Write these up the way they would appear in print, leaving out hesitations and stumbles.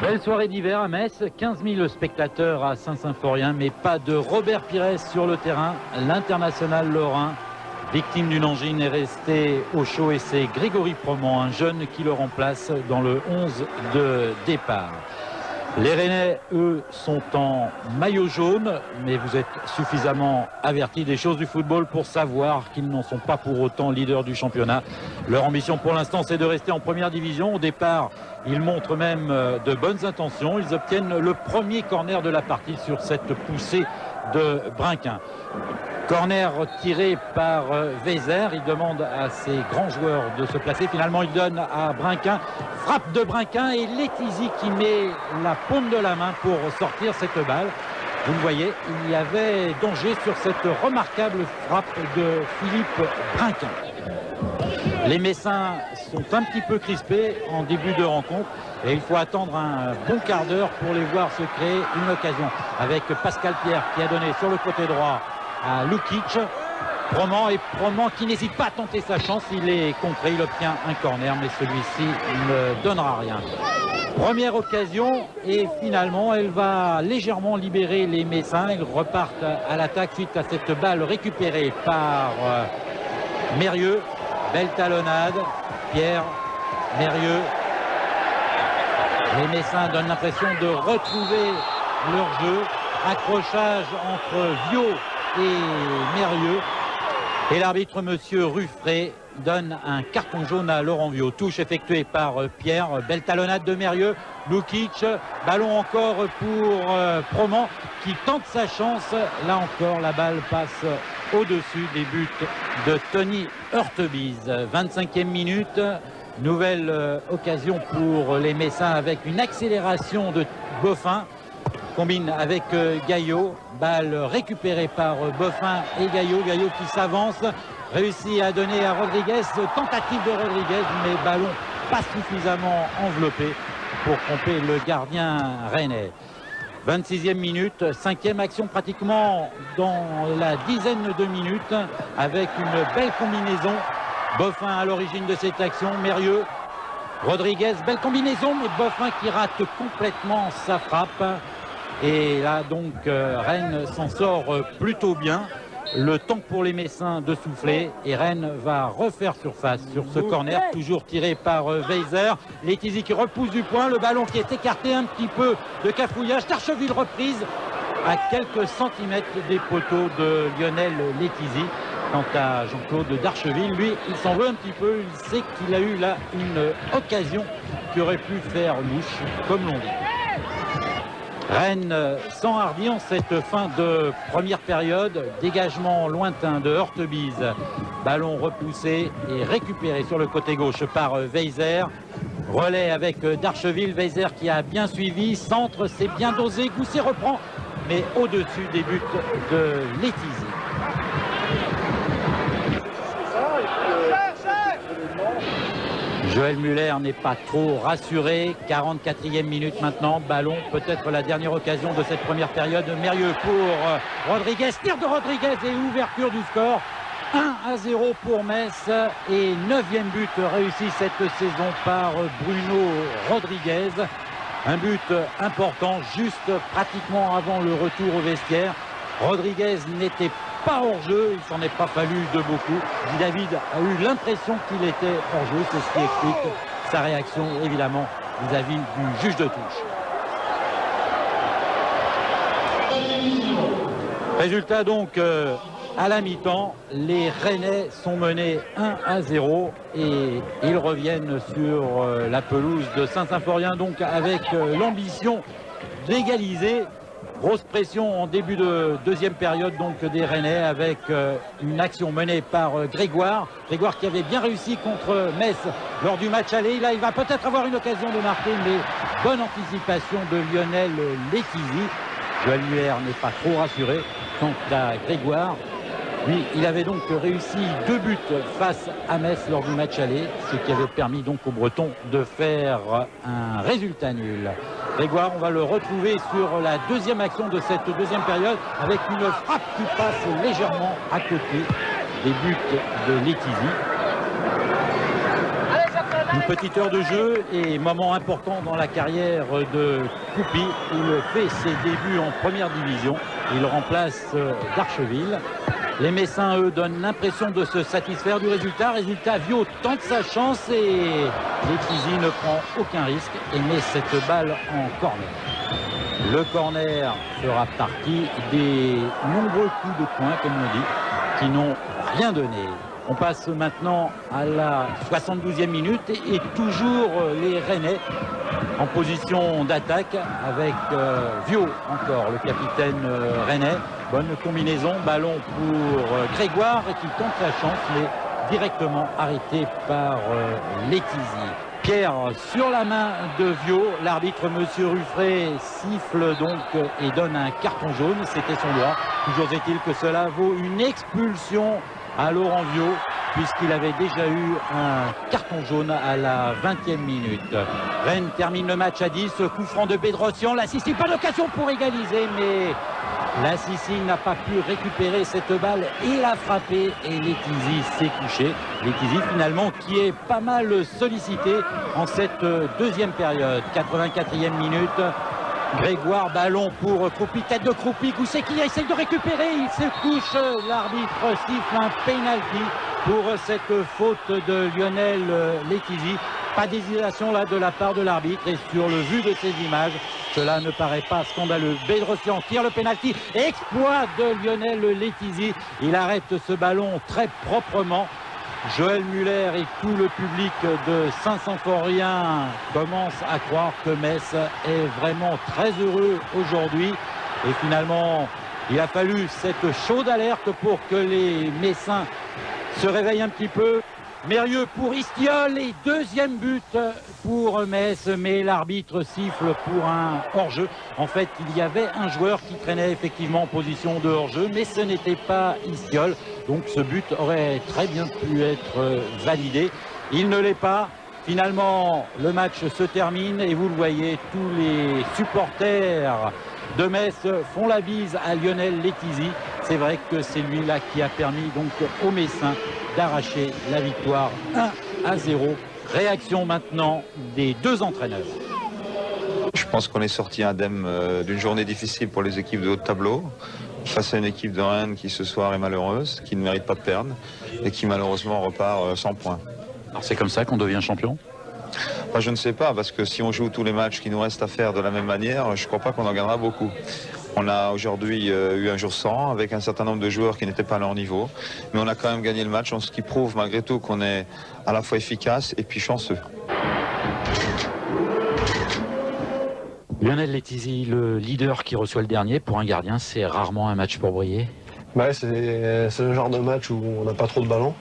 Belle soirée d'hiver à Metz, 15 000 spectateurs à Saint-Symphorien, mais pas de Robert Pires sur le terrain. L'international lorrain, victime d'une angine, est resté au chaud et c'est Grégory Promont, un jeune qui le remplace dans le 11 de départ. Les Rennais, eux, sont en maillot jaune, mais vous êtes suffisamment avertis des choses du football pour savoir qu'ils n'en sont pas pour autant leaders du championnat. Leur ambition pour l'instant, c'est de rester en première division. Au départ, ils montrent même de bonnes intentions. Ils obtiennent le premier corner de la partie sur cette poussée de Brinquin. Corner tiré par Weiser, il demande à ses grands joueurs de se placer. Finalement, il donne à Brinquin. Frappe de Brinquin et Letizy qui met la paume de la main pour sortir cette balle. Vous le voyez, il y avait danger sur cette remarquable frappe de Philippe Brinquin. Les Messins sont un petit peu crispés en début de rencontre et il faut attendre un bon quart d'heure pour les voir se créer une occasion. Avec Pascal Pierre qui a donné sur le côté droit à Lukic. Promont qui n'hésite pas à tenter sa chance, il est contré, il obtient un corner, mais celui-ci ne donnera rien. Première occasion et finalement elle va légèrement libérer les Messins. Ils repartent à l'attaque suite à cette balle récupérée par Mérieux. Belle talonnade, Pierre, Mérieux. Les Messins donnent l'impression de retrouver leur jeu. Accrochage entre Viau et Mérieux. Et l'arbitre, monsieur Ruffray, donne un carton jaune à Laurent Viau. Touche effectuée par Pierre. Belle talonnade de Mérieux. Lukic. Ballon encore pour Promont qui tente sa chance. Là encore, la balle passe au-dessus des buts de Tony Hurtebise. 25e minute. Nouvelle occasion pour les Messins avec une accélération de Boffin. Combine avec Gaillot, balle récupérée par Boffin et Gaillot qui s'avance, réussit à donner à Rodriguez, tentative de Rodriguez, mais ballon pas suffisamment enveloppé pour tromper le gardien rennais. 26e minute, 5e action pratiquement dans la dizaine de minutes, avec une belle combinaison. Boffin à l'origine de cette action, Mérieux, Rodriguez, belle combinaison, mais Boffin qui rate complètement sa frappe. Et là donc Rennes s'en sort plutôt bien. Le temps pour les Messins de souffler et Rennes va refaire surface sur ce corner, toujours tiré par Weiser. Letizy qui repousse du point, le ballon qui est écarté un petit peu de cafouillage. Darcheville reprise à quelques centimètres des poteaux de Lionel Letizy. Quant à Jean-Claude Darcheville, lui, il s'en veut un petit peu. Il sait qu'il a eu là une occasion qui aurait pu faire louche, comme l'on dit. Rennes s'enhardit en cette fin de première période. Dégagement lointain de Hurtebise. Ballon repoussé et récupéré sur le côté gauche par Weiser. Relais avec Darcheville. Weiser qui a bien suivi. Centre, c'est bien dosé. Gousset reprend, mais au-dessus des buts de Letizy. Joël Muller n'est pas trop rassuré. 44e minute maintenant. Ballon, peut-être la dernière occasion de cette première période. Mérieux pour Rodriguez. Tir de Rodriguez et ouverture du score. 1-0 pour Metz. Et 9e but réussi cette saison par Bruno Rodriguez. Un but important, juste pratiquement avant le retour au vestiaire. Rodriguez n'était pas hors-jeu, il s'en est pas fallu de beaucoup. David a eu l'impression qu'il était hors-jeu, c'est ce qui explique sa réaction évidemment vis-à-vis du juge de touche. Résultat donc à la mi-temps, les Rennais sont menés 1-0 et ils reviennent sur la pelouse de Saint-Symphorien donc avec l'ambition d'égaliser. Grosse pression en début de deuxième période donc des Rennais avec une action menée par Grégoire. Grégoire qui avait bien réussi contre Metz lors du match aller. Là, il va peut-être avoir une occasion de marquer, mais bonne anticipation de Lionel Letizy. Joël Muller n'est pas trop rassuré quant à Grégoire. Lui, il avait donc réussi 2 buts face à Metz lors du match aller, ce qui avait permis donc aux Bretons de faire un résultat nul. Grégoire, on va le retrouver sur la deuxième action de cette deuxième période avec une frappe qui passe légèrement à côté des buts de Letizy. Une petite heure de jeu et moment important dans la carrière de Coupi. Il fait ses débuts en première division. Il remplace Darcheville. Les Messins, eux, donnent l'impression de se satisfaire du résultat. Résultat, Viau tente sa chance et Letizy ne prend aucun risque et met cette balle en corner. Le corner fera partie des nombreux coups de poing, comme on dit, qui n'ont rien donné. On passe maintenant à la 72e minute et toujours les Rennais en position d'attaque avec Viau encore, le capitaine rennais. Bonne combinaison, ballon pour Grégoire qui tente la chance mais directement arrêté par Letizy. Pierre sur la main de Viau, l'arbitre monsieur Ruffray siffle donc et donne un carton jaune, c'était son droit. Toujours est-il que cela vaut une expulsion à Laurent Viau, puisqu'il avait déjà eu un carton jaune à la 20e minute. Rennes termine le match à 10, coup franc de Bédrossian, la Sicile, pas d'occasion pour égaliser, mais la Sicile n'a pas pu récupérer cette balle et la frapper, et Letizy s'est couché. Letizy finalement qui est pas mal sollicité en cette deuxième période. 84e minute. Grégoire, ballon pour Croupi, tête de Croupi, Gousset qui essaye de récupérer, il se couche, l'arbitre siffle un penalty pour cette faute de Lionel Letizy. Pas d'hésitation là de la part de l'arbitre et sur le vu de ces images, cela ne paraît pas scandaleux. Bédrossian tire le penalty, exploit de Lionel Letizy, il arrête ce ballon très proprement. Joël Muller et tout le public de Saint-Symphorien commencent à croire que Metz est vraiment très heureux aujourd'hui. Et finalement, il a fallu cette chaude alerte pour que les Messins se réveillent un petit peu. Mérieux pour Istiol et deuxième but pour Metz, mais l'arbitre siffle pour un hors-jeu. En fait, il y avait un joueur qui traînait effectivement en position de hors-jeu, mais ce n'était pas Istiol. Donc ce but aurait très bien pu être validé. Il ne l'est pas. Finalement, le match se termine et vous le voyez, tous les supporters de Metz font la bise à Lionel Letizy. C'est vrai que c'est lui-là qui a permis donc aux Messins d'arracher la victoire 1-0. Réaction maintenant des deux entraîneurs. Je pense qu'on est sorti indemne d'une journée difficile pour les équipes de haut de tableau, face à une équipe de Rennes qui ce soir est malheureuse, qui ne mérite pas de perdre et qui malheureusement repart sans points. Alors c'est comme ça qu'on devient champion ? Je ne sais pas, parce que si on joue tous les matchs qui nous restent à faire de la même manière, je ne crois pas qu'on en gagnera beaucoup. On a aujourd'hui eu un jour sans, avec un certain nombre de joueurs qui n'étaient pas à leur niveau, mais on a quand même gagné le match, ce qui prouve malgré tout qu'on est à la fois efficace et puis chanceux. Lionel Letizy, le leader qui reçoit le dernier, pour un gardien, c'est rarement un match pour briller. Ouais, c'est le genre de match où on n'a pas trop de ballons.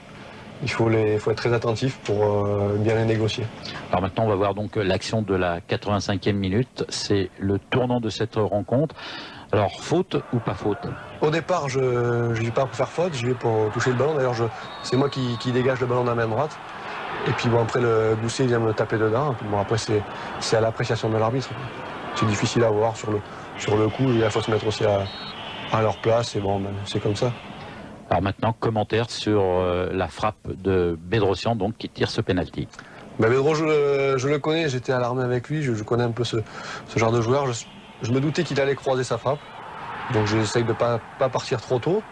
Il faut être très attentif pour bien les négocier. Alors maintenant, on va voir donc l'action de la 85e minute. C'est le tournant de cette rencontre. Alors, faute ou pas faute? Au départ, je ne vais pas pour faire faute, je vais pour toucher le ballon. D'ailleurs, c'est moi qui dégage le ballon de la main droite. Et puis bon, après, le Gousset vient me taper dedans. Bon, après, c'est à l'appréciation de l'arbitre. C'est difficile à voir sur le coup. Il faut se mettre aussi à leur place. Et bon, c'est comme ça. Alors maintenant, commentaire sur la frappe de Bédrossian, donc, qui tire ce penalty. Bédro, je le connais, j'étais à l'armée avec lui, je connais un peu ce genre de joueur. Je me doutais qu'il allait croiser sa frappe, donc j'essaye de ne pas partir trop tôt.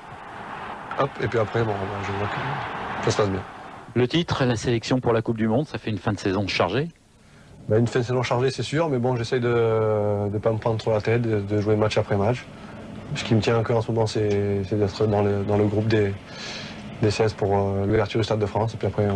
Hop, et puis après, bon, je vois que ça se passe bien. Le titre, la sélection pour la Coupe du Monde, ça fait une fin de saison chargée? Une fin de saison chargée, c'est sûr, mais bon, j'essaye de ne pas me prendre trop la tête, de jouer match après match. Ce qui me tient à cœur en ce moment, c'est d'être dans le groupe des 16 pour l'ouverture du Stade de France, et puis après,